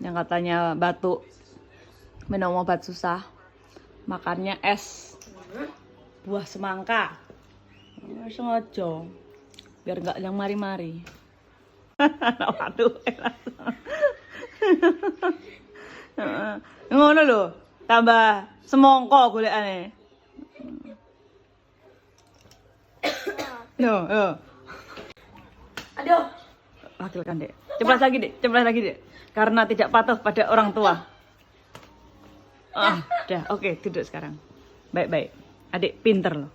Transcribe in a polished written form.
Yang katanya batuk, minum obat susah, makannya es buah semangka. Sengaja biar nggak yang mari-mari. Waduh, ngono lho, tambah semongko golekane. Yo. Aduh. Wakilkan dek. Ceplas lagi dek. Karena tidak patuh pada orang tua. Udah, oke, tidur sekarang. Baik-baik. Adik pinter loh.